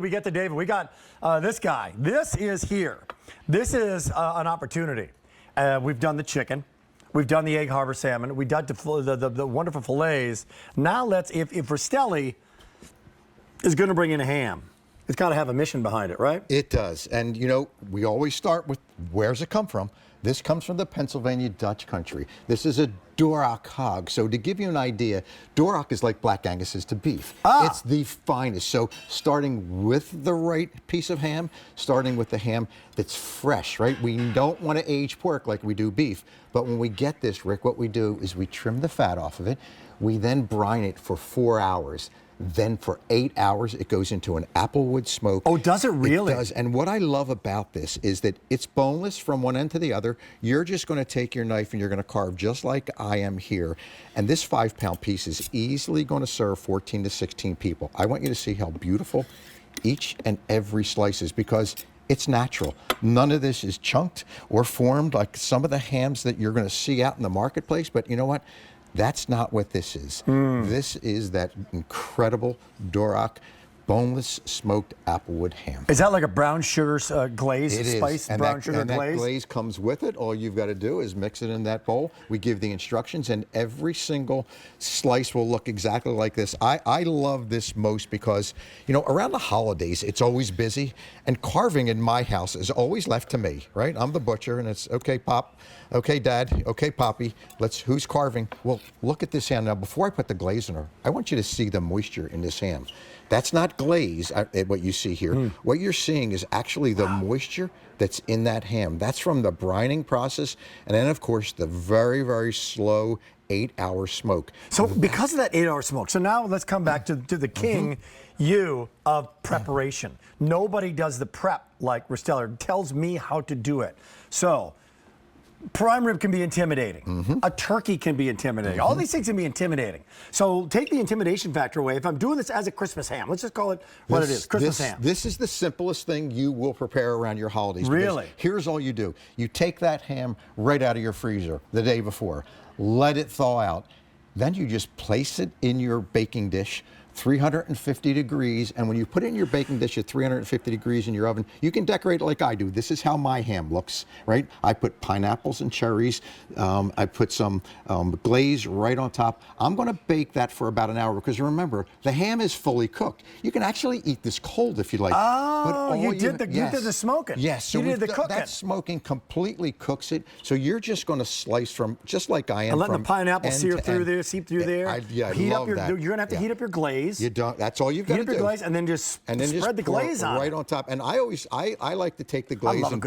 we get to David? We got this guy. This is here. This is an opportunity. We've done the chicken. We've done the egg harbor salmon. We've done the wonderful fillets. Now let's, if Rastelli is going to bring in a ham, it's got to have a mission behind it, right? It does. And, you know, we always start with where's it come from? This comes from the Pennsylvania Dutch country. This is a Duroc hog. So to give you an idea, Duroc is like Black Angus is to beef. It's the finest. So starting with the right piece of ham, starting with the ham that's fresh, right? We don't want to age pork like we do beef. But when we get this, Rick, what we do is we trim the fat off of it. We then brine it for 4 hours. Then for 8 hours, it goes into an applewood smoke. Oh, does it really? It does. And what I love about this is that it's boneless from one end to the other. You're just going to take your knife and you're going to carve just like I am here. And this 5-pound piece is easily going to serve 14 to 16 people. I want you to see how beautiful each and every slice is because it's natural. None of this is chunked or formed like some of the hams that you're going to see out in the marketplace. But you know what? That's not what this is. This is that incredible Duroc boneless smoked applewood ham. Is that like a brown sugar glaze, spice, and brown sugar glaze? That glaze comes with it. All you've got to do is mix it in that bowl. We give the instructions, and every single slice will look exactly like this. I love this most because, you know, around the holidays, it's always busy, and carving in my house is always left to me, right? I'm the butcher, and it's, okay, Pop, okay, Dad, okay, Poppy, who's carving? Well, look at this ham. Now, before I put the glaze in her, I want you to see the moisture in this ham. That's not glaze, what you see here. What you're seeing is actually the moisture that's in that ham. That's from the brining process, and then, of course, the very, very slow 8-hour smoke. So because of that 8-hour smoke, so now let's come back to the king, you, of preparation. Nobody does the prep like Rastelli. Tells me how to do it. So prime rib can be intimidating. A turkey can be intimidating. All these things can be intimidating. So take the intimidation factor away. If I'm doing this as a Christmas ham, let's just call it what it is, Christmas ham. This is the simplest thing you will prepare around your holidays. Really? Here's all you do. You take that ham right out of your freezer the day before. Let it thaw out. Then you just place it in your baking dish, 350 degrees, and when you put it in your baking dish at 350 degrees in your oven, you can decorate it like I do. This is how my ham looks, right? I put pineapples and cherries. I put some glaze right on top. I'm going to bake that for about an hour because remember, the ham is fully cooked. You can actually eat this cold if you like. Oh, you did the smoking. Yes, so you did the cooking. That smoking completely cooks it. So you're just going to slice from, just like I am. And letting the pineapple seep through there. I love that. You're going to have to heat up your glaze. You don't. That's all you've got to do. Heat up your glaze and then just spread the glaze on right on top. And I like to take the glaze and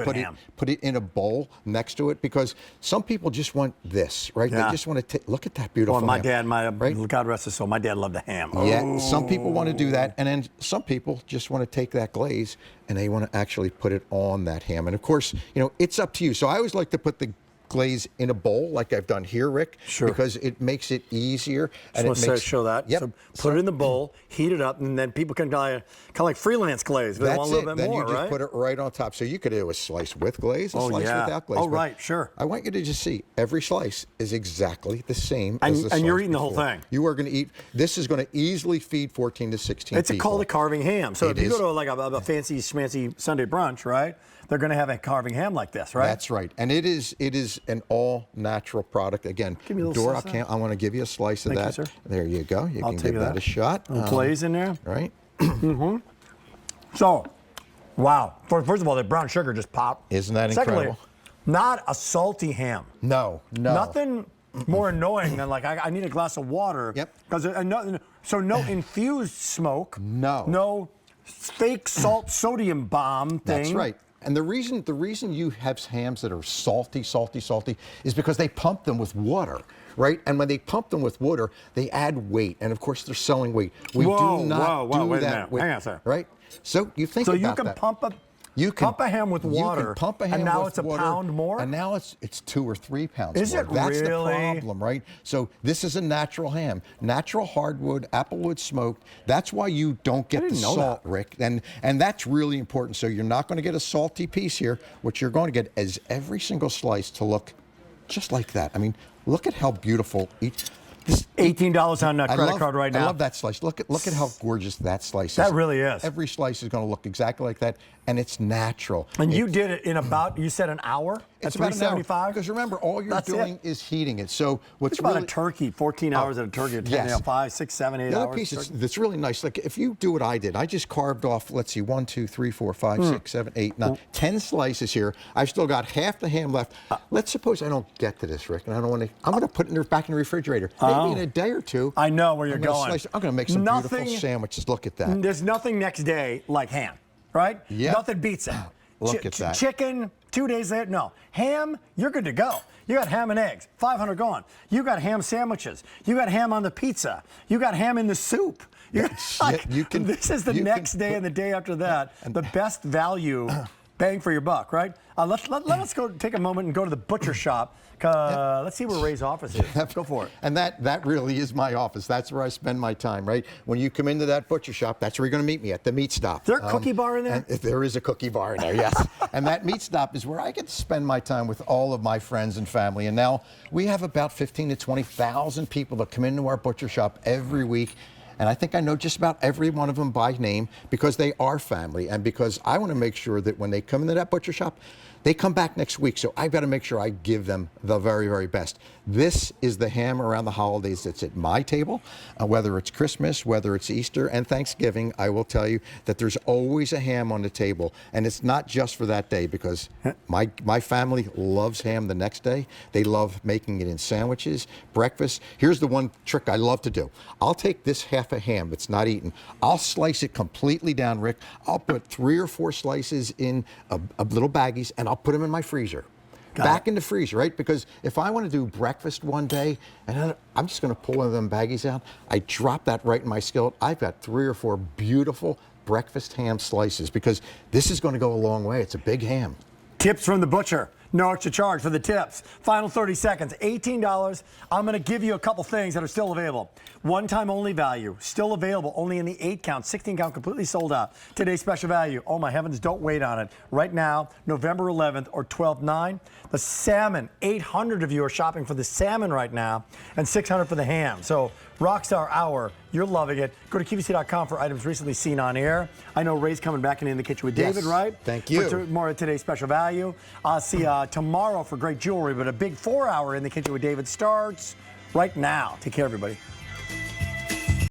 put it in a bowl next to it because some people just want this, right? Yeah. They just want to look at that beautiful. My dad, right? God rest his soul, my dad loved the ham. Yeah, some people want to do that, and then some people just want to take that glaze and they want to actually put it on that ham. And of course, you know, it's up to you. So I always like to put the glaze in a bowl like I've done here, Rick, because it makes it easier. And it makes, show that. Yep. So put it in the bowl, heat it up, and then people can kind of like freelance glaze. But they want a little bit then more, you just right? put it right on top. So you could do a slice with glaze, a slice without glaze. Oh, right, sure. I want you to just see every slice is exactly the same as the slice and you're eating before. the whole thing. You are going to eat. This is going to easily feed 14 to 16 people. It's called a carving ham. So if you go to like a fancy schmancy Sunday brunch, right? They're going to have a carving ham like this, right? That's right. And it is an all-natural product. Again, Duroc ham. I want to give you a slice of that. Thank you, sir. There you go. You can give that a shot. Glaze in there. Right. So, wow. First of all, the brown sugar just popped. Isn't that incredible? Secondly, not a salty ham. No. Nothing more annoying than like, I need a glass of water. Yep. So no infused smoke. No fake sodium bomb thing. That's right. And the reason you have hams that are salty is because they pump them with water, right? And when they pump them with water, they add weight. And of course, they're selling weight. We do not do that. Hang on, sir. Right? So you think about that. So you can pump a ham with water. You can pump a ham and now with it's a water, pound more? And now it's 2 or 3 pounds Is more. it That's really? the problem, right? So this is a natural ham. Natural hardwood, applewood smoked. That's why you don't get the salt, Rick. And that's really important. So you're not going to get a salty piece here. What you're going to get is every single slice to look just like that. I mean, look at how beautiful each. $18 on a credit card right now. I love that slice. Look at how gorgeous that slice is. That really is. Every slice is going to look exactly like that, and it's natural. And you did it in about, you said an hour? It's at about an hour. 375? Because remember, all you're doing is heating it. So what's Think about really a turkey, 14 hours of a turkey, 5, 6, 7, 8 hours. The other piece that's really nice, like if you do what I did, I just carved off, let's see, 1, 2, 3, 4, 5, 6, 7, 8, 9, 10 slices here. I've still got half the ham left. Let's suppose I don't get to this, Rick, and I don't want to. I'm going to put it back in the refrigerator. Maybe in a day or two. I know where you're going. I'm going to make some beautiful sandwiches. Look at that. There's nothing next day like ham, right? Yeah. Nothing beats it. Look at that. Chicken, 2 days later, no. Ham, you're good to go. You got ham and eggs, 500 gone. You got ham sandwiches. You got ham on the pizza. You got ham in the soup. This is the next day and the day after that. The best value bang for your buck, right? Let's go take a moment and go to the butcher shop. Let's see where Ray's office is. Go for it. And that really is my office. That's where I spend my time, right? When you come into that butcher shop, that's where you're going to meet me, at the meat stop. Is there a cookie bar in there? And there is a cookie bar in there, yes. And that meat stop is where I get to spend my time with all of my friends and family. And now we have about 15 to 20,000 people that come into our butcher shop every week. And I think I know just about every one of them by name, because they are family, and because I want to make sure that when they come into that butcher shop, they come back next week. So I've got to make sure I give them the very, very best. This is the ham around the holidays that's at my table, whether it's Christmas, whether it's Easter and Thanksgiving. I will tell you that there's always a ham on the table, and it's not just for that day, because my family loves ham the next day. They love making it in sandwiches, breakfast. Here's the one trick I love to do. I'll take this half a ham that's not eaten. I'll slice it completely down, Rick. I'll put 3 or 4 slices in a little baggies, and I'll put them in my freezer. Back in the freezer, right? Because if I want to do breakfast one day, and I'm just going to pull one of them baggies out, I drop that right in my skillet. I've got 3 or 4 beautiful breakfast ham slices, because this is going to go a long way. It's a big ham. Tips from the butcher. No extra charge for the tips. Final 30 seconds, $18. I'm going to give you a couple things that are still available. One-time only value, still available, only in the 8 count, 16 count, completely sold out. Today's special value, oh my heavens, don't wait on it. Right now, November 11th or 12/9, the salmon, 800 of you are shopping for the salmon right now, and 600 for the ham. So Rockstar Hour, you're loving it. Go to QVC.com for items recently seen on air. I know Ray's coming back in the kitchen with David, right? Thank you. For more of today's special value. I'll see tomorrow for great jewelry, but a big 4-hour in the kitchen with David starts right now. Take care, everybody.